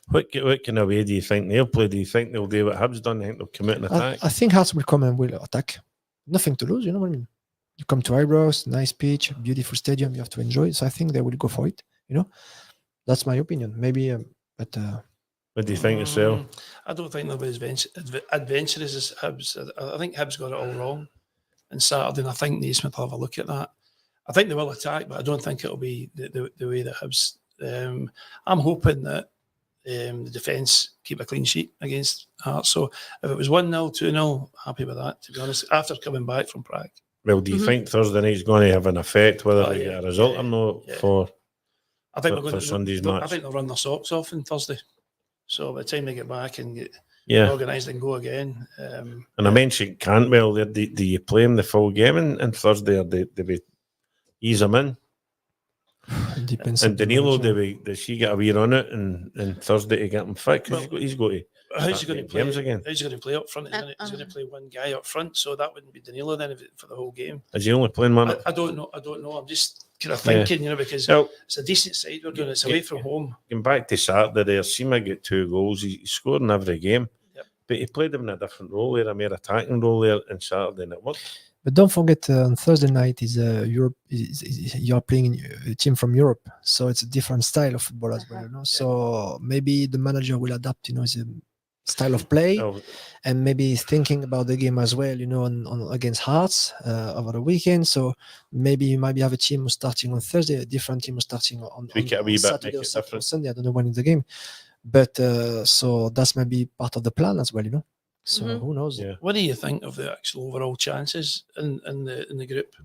What kind of way do you think they'll play? Do you think they'll do what Hibs done? Do you think they'll commit an attack? I think Hearts will come and will attack. Nothing to lose, you know what I mean? You come to Ibrox, nice pitch, beautiful stadium, you have to enjoy it. So I think they will go for it, you know? That's my opinion. Maybe, but... What do you think yourself? I don't think they'll be as adventurous as Hibs. I think Hibs got it all wrong on Saturday, and I think Naismith will have a look at that. I think they will attack, but I don't think it'll be the way that Hibs... I'm hoping that the defence keep a clean sheet against Hearts. So if it was 1-0, 2-0, happy with that, to be honest, after coming back from Prague. Well, do you think Thursday night's going to have an effect, whether they get a result or not for Sunday's match? I think they'll run their socks off on Thursday. So by the time they get back and get organised and go again. And I mentioned Cantwell, do you play him the full game on Thursday, or do we ease him in? It depends. And Danilo, does she get a wee run it and Thursday to get him fit? Because he's got to. How's he going to play games again? How's he going to play up front? He's going to play one guy up front, so that wouldn't be Danilo then for the whole game. Is he only playing one? I don't know. I'm just kind of thinking, you know, because it's a decent side we're doing. It's away from home. Going back to Saturday, there, Seema got 2 goals. He scored in every game, but he played him in a different role there, a more attacking role there on Saturday, and it worked. But don't forget, on Thursday night is Europe. You're playing a team from Europe, so it's a different style of football as well. You know? So maybe the manager will adapt, you know, his style of play, and maybe thinking about the game as well, you know, on against Hearts over the weekend. So maybe you might have a team who's starting on Thursday, a different team who's starting on Saturday or Sunday. I don't know when is the game, but so that's maybe part of the plan as well, you know. So who knows? Yeah. What do you think of the actual overall chances in the group?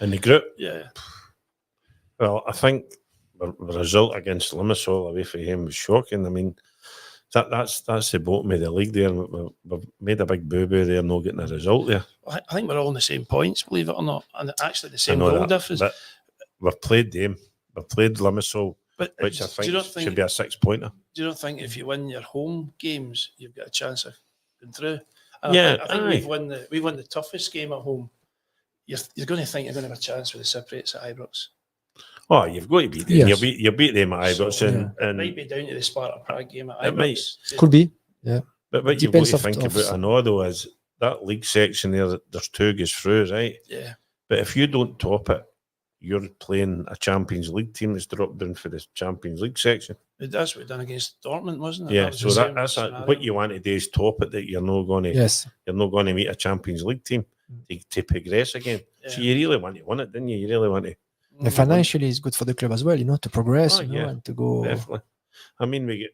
In the group? Yeah. Well, I think the result against Limassol away from him was shocking. I mean, that's the bottom of the league there. We've made a big boo-boo there, not getting a result there. I think we're all on the same points, believe it or not, and actually the same goal difference. But we've played them. We've played Limassol, which I think should be a 6-pointer. Do you not think if you win your home games, you've got a chance of going through? And I think we've won the toughest game at home. You're going to think you're going to have a chance with the Cypriots at Ibrox. Oh, you've got to beat them. Yes. You beat them at Ibrox. So, and it might be down to the Sparta Prague game at Ibrox. Could be, yeah. But what you've got to think about Anodo is that league section there, there's 2 goes through, right? Yeah. But if you don't top it, you're playing a Champions League team that's dropped down for the Champions League section. That's what we done against Dortmund, wasn't it? Yeah, so that's what you want to do is top it, that you're not going to meet a Champions League team to progress again. Yeah. So you really want to win it, didn't you? You really want to. And financially, it's good for the club as well, you know, to progress, and to go. Definitely. I mean, we get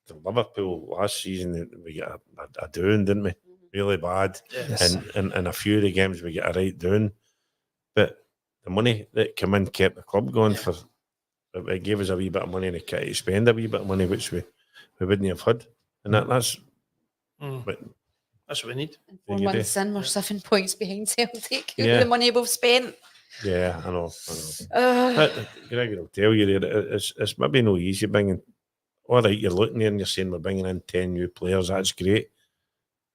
to Liverpool last season, we got a down, didn't we? Really bad. Yes. And in a few of the games, we get a right down. But the money that came in kept the club going for. It gave us a wee bit of money and it could spend a wee bit of money, which we wouldn't have had. And that's what we need. 4 months in, we're 7 points behind Celtic. The money we've spent. Yeah, I know. Gregor will tell you there, it's maybe no easy bringing. All right, you're looking there and you're saying we're bringing in 10 new players. That's great,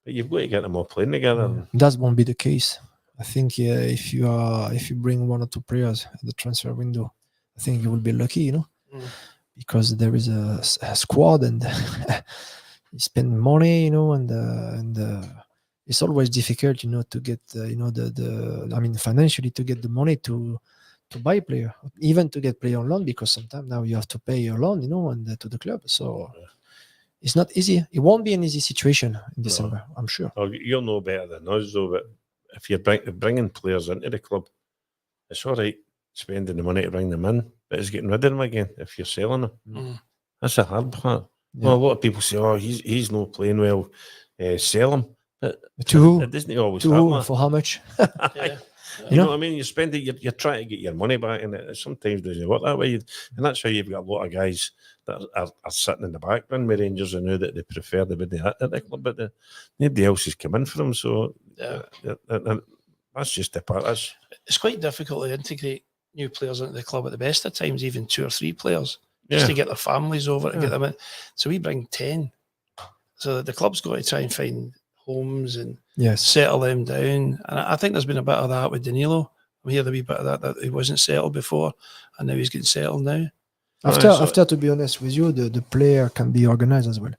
but you've got to get them all playing together. That won't be the case. I think if you bring 1 or 2 players at the transfer window, I think you will be lucky, you know, because there is a squad and you spend money, you know, and it's always difficult, you know, to get, financially to get the money to buy a player, even to get player on loan, because sometimes now you have to pay your loan, you know, and to the club. So it's not easy. It won't be an easy situation in December, I'm sure. Oh, you'll know better than us, though, but if you're bringing players into the club, it's all right spending the money to bring them in, but it's getting rid of them again if you're selling them. That's a hard part. Yeah. Well, a lot of people say, oh, he's not playing well, sell him. But to who? It doesn't always to happen. Who? For how much? You know what I mean? You spend it, you're trying to get your money back, and it sometimes doesn't work that way. And that's why you've got a lot of guys that are sitting in the background with Rangers and know that they prefer the bid at the club, but nobody else is coming for them. So that's just the part. It's quite difficult to integrate new players into the club at the best of times, even 2 or 3 players, just to get their families over and get them in. So we bring 10. So the club's got to try and find homes and settle them down. And I think there's been a bit of that with Danilo. We hear the wee bit of that he wasn't settled before, and now he's getting settled now. After, to be honest with you, the player can be organized as well.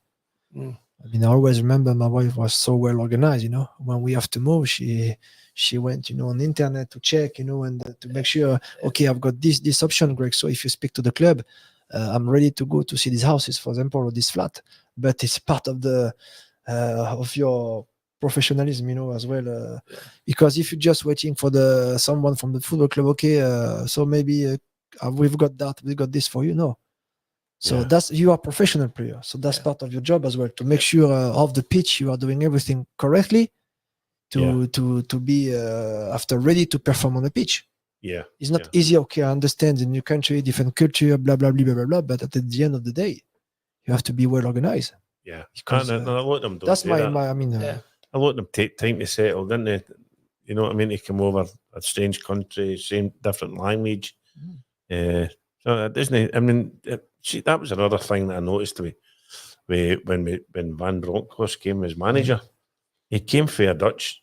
I mean, I always remember my wife was so well organized. You know, when we have to move, she went, on the internet to check, and to make sure, okay, I've got this option, Greg. So if you speak to the club, I'm ready to go to see these houses, for example, or this flat. But it's part of the of your professionalism, as well. Because if you're just waiting for someone from the football club, okay, so maybe we've got this for you. No. So that's, you are a professional player. So that's part of your job as well, to make sure off the pitch you are doing everything correctly to be after ready to perform on the pitch. Yeah. It's not easy. Okay, I understand, the new country, different culture, blah, blah, blah, blah, blah, blah. But at the end of the day, you have to be well organized. Yeah. Because, and a lot of them don't. That's a lot of them take time to settle, don't they? You know what I mean? They come over a strange country, same different language. So it doesn't. I mean, that was another thing that I noticed when Van Bronckhorst came as manager. He came from a Dutch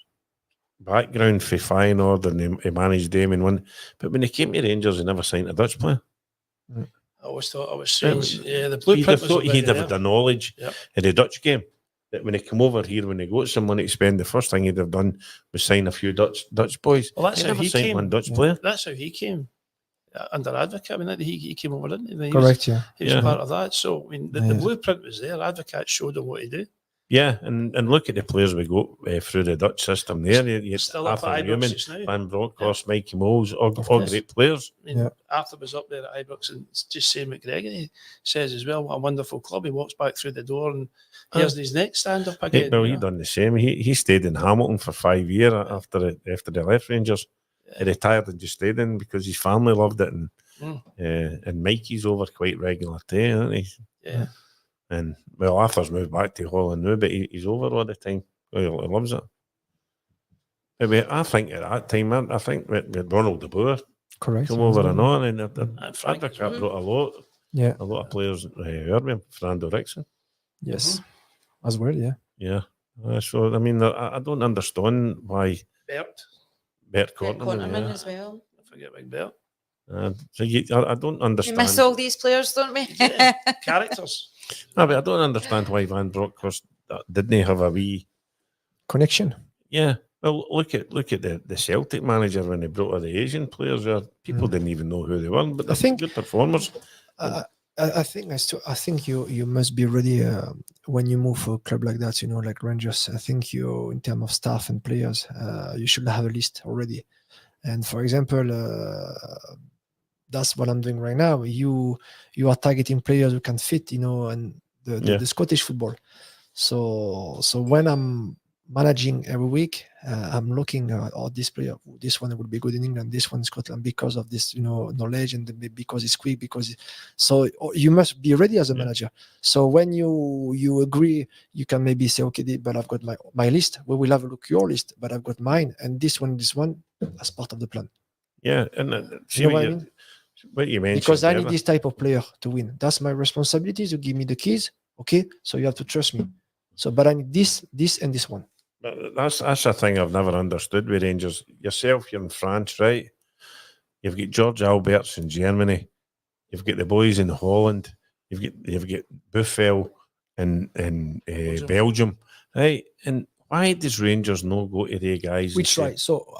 background for Feyenoord, and he managed them and won. But when he came to Rangers, he never signed a Dutch player. I always thought it was strange. The blueprint was thought he'd have the knowledge of the Dutch game. That when he come over here, when he got some money to spend, the first thing he'd have done was sign a few Dutch boys. Well, that's how he came. One Dutch player. That's how he came. Under Advocate, I mean, he came over, didn't he? Correct, he was part of that. So, I mean, the blueprint was there. Advocate showed him what to do. Yeah, and look at the players we got through the Dutch system there. You still Arthur up at Newman, Ibrox Van Bronckhorst, Mikey Moles, all great players. I mean, Arthur was up there at Ibrox, and just saying what Grégory says as well, what a wonderful club. He walks back through the door and here's his neck stand up again. Well, he done the same. He stayed in Hamilton for 5 years after they left Rangers. He retired and just stayed in because his family loved it, and Mikey's over quite regular too, isn't he? Yeah. And well, Arthur's moved back to Holland now, but he's over all the time. He loves it. But I think at that time, I think with Ronald de Boer correct come over and on, and Advocate brought a lot of players with him. Fernando Rickson, yes, as well, yeah. So I mean, I don't understand why Bert Cornerman as well. I forget Big Bert. So I don't understand. We miss all these players, don't we? Characters. No, but I don't understand why Van Bronckhorst didn't have a wee connection. Yeah. Well, look at the Celtic manager when they brought all the Asian players there. People didn't even know who they were, but I think good performers. I think you must be ready when you move for a club like that, like Rangers. I think you, in terms of staff and players, you should have a list already. And for example, that's what I'm doing right now. You are targeting players who can fit, and the Scottish football. So when I'm managing every week, I'm looking at this player. This one would be good in England. This one in Scotland because of this, knowledge, and because it's quick. So you must be ready as a manager. So when you agree, you can maybe say, okay, but I've got my list. We will have a look at your list, but I've got mine, and this one as part of the plan. Yeah, and see what I mean? What you mentioned, because I need this type of player to win. That's my responsibility. You give me the keys, okay? So you have to trust me. So, but I need this, and this one. But that's a thing I've never understood with Rangers. Yourself, you're in France, right? You've got George Alberts in Germany. You've got the boys in Holland. You've got Buffel in Belgium, right? And why does Rangers not go to the guys? We try. So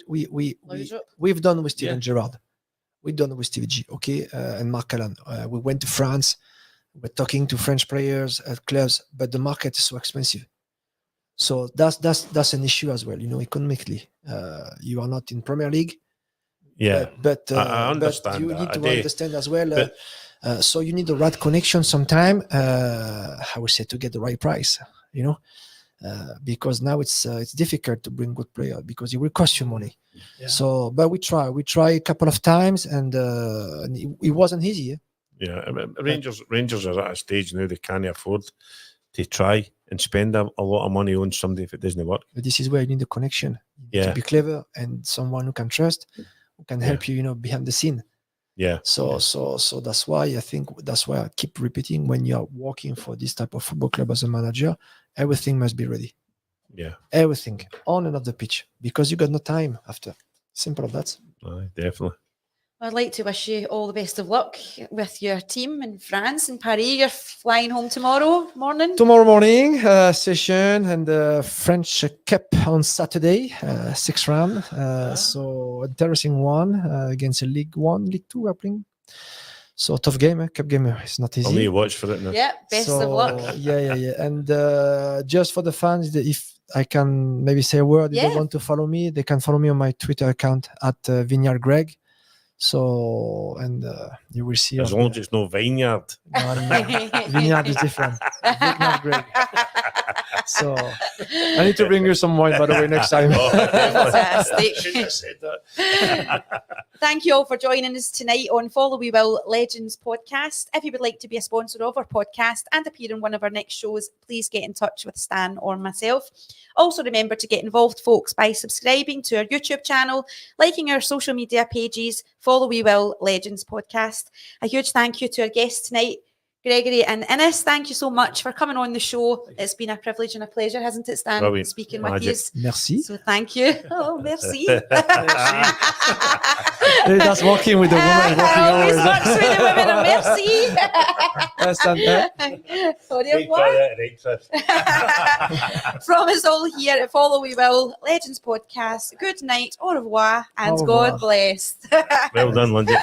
we've done with Steven Gerrard. We've done with Stevie G, okay, and Marc Allen. We went to France. We're talking to French players at clubs, but the market is so expensive. So that's an issue as well, economically. You are not in Premier League. Yeah, but I understand. But you need to understand as well. So you need the right connection sometime. I would say to get the right price. because now it's difficult to bring good players because it will cost you money. Yeah. So, but we try a couple of times, and it wasn't easy. Yeah, I mean, Rangers are at a stage now they can't afford to try and spend a lot of money on somebody if it doesn't work. But this is where you need the connection. You need to be clever and someone who can trust, who can help you, behind the scene. Yeah. So that's why I keep repeating, when you are working for this type of football club as a manager, everything must be ready. Yeah. Everything on and off the pitch, because you got no time after. Simple as that. Definitely. I'd like to wish you all the best of luck with your team in France and Paris. You're flying home tomorrow morning? Tomorrow morning, session and French Cup on Saturday, 6th round. So interesting one against a League 1, League 2, I think. So tough game, Cup game. It's not easy. I'll need to watch for it now. Yeah, best of luck. Yeah. And just for the fans, if I can maybe say a word, if they want to follow me, they can follow me on my Twitter account at Vignal Greg. So, and you will see. As long as it's no vineyard. No, vineyard is different. Vignal Greg. So, I need to bring you some wine, by the way, next time. Fantastic. Should have said that. Thank you all for joining us tonight on Follow We Will Legends podcast. If you would like to be a sponsor of our podcast and appear in one of our next shows, please get in touch with Stan or myself. Also, remember to get involved, folks, by subscribing to our YouTube channel, liking our social media pages, Follow We Will Legends podcast. A huge thank you to our guests tonight, Gregory and Innes. Thank you so much for coming on the show. It's been a privilege and a pleasure, hasn't it, Stan? Brilliant. Speaking with you. Merci. So thank you. Oh, merci. That's walking with the woman. Always works with the women. Merci. Au revoir. From us all here at Follow We Will Legends podcast, good night, au revoir, and Au revoir. God bless. Well done, Lynsey.